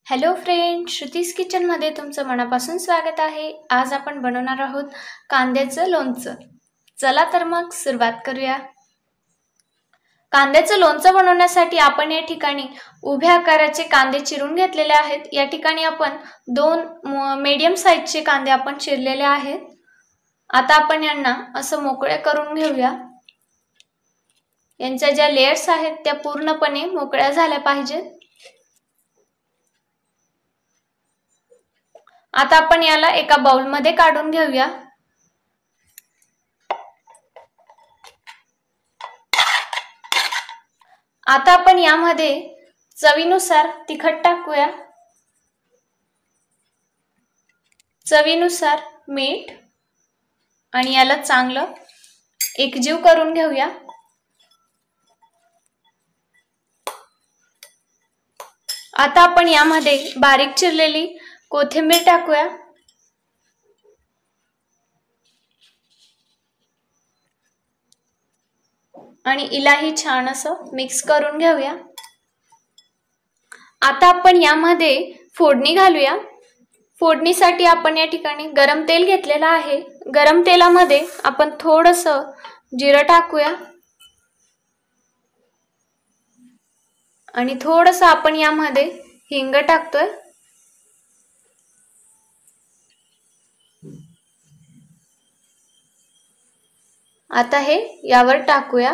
Hello friend, Shruti's किचनमध्ये तुमचं मनापासून स्वागत आहे। आज आपण बनवणार आहोत कांद्याचं लोणचं। चला तर मग सुरुवात करूया। कांद्याचं लोणचं बनवण्यासाठी आपण या ठिकाणी उभ्या आकाराचे कांदे चिरून घेतलेले आहेत। या ठिकाणी आपण 2 मीडियम साइजचे कांदे आपण चिरलेले आहेत। आता आपण यांना असं मोकळे करून घेऊया। यांच्या ज्या लेयर्स आहेत त्या पूर्णपणे मोकळ्या झाल्या पाहिजेत। आता आपण याला एका बाउल मध्ये काढून घेऊया। आता आपण यामध्ये चवीनुसार तिखट टाकूया, चवीनुसार मीठ आणि याला चांगलं एकजीव करून घेऊया। आता आपण यामध्ये बारीक चिरलेली कोथिंबीर टाकूया आणि इलाही छान असं मिक्स करून घेऊया। आता आपण यामध्ये फोडणी घालूया। फोडणीसाठी आपण या ठिकाणी गरम तेल घेतलेलं आहे। गरम तेलामध्ये आपण थोडंसं जिरं टाकूया आणि थोडंसं आपण यामध्ये हिंग टाकतोय। आता हे यावर टाकूया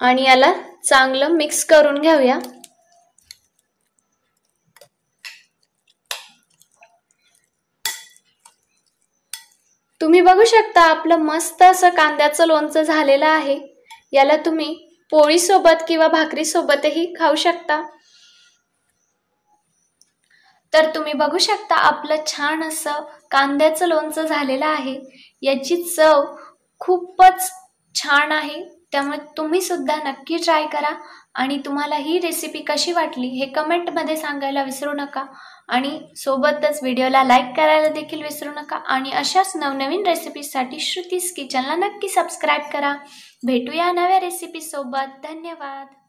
आणि याला चांगलं मिक्स करून घेऊया। तुम्ही बघू शकता आपलं मस्त असं कांद्याचं लोणचं झालेलं आहे। याला तुम्ही पोळी सोबत किंवा भाकरी सोबतही खाऊ शकता। तर तुम्ही बघू शकता आपलं छान असं कांद्याचं लोणचं झालेलं आहे। याची चव खूपच छान आहे, त्यामुळे तुम्ही सुद्धा नक्की ट्राय करा आणि तुम्हाला ही रेसिपी कशी वाटली हे कमेंट मध्ये सांगायला विसरू नका आणि सोबतच व्हिडिओला लाईक करायला देखील विसरू नका आणि अशाच नवनवीन रेसिपीसाठी श्रुतीज किचनला नक्की सबस्क्राइब करा। भेटूया नव्या रेसिपी सोबत। धन्यवाद।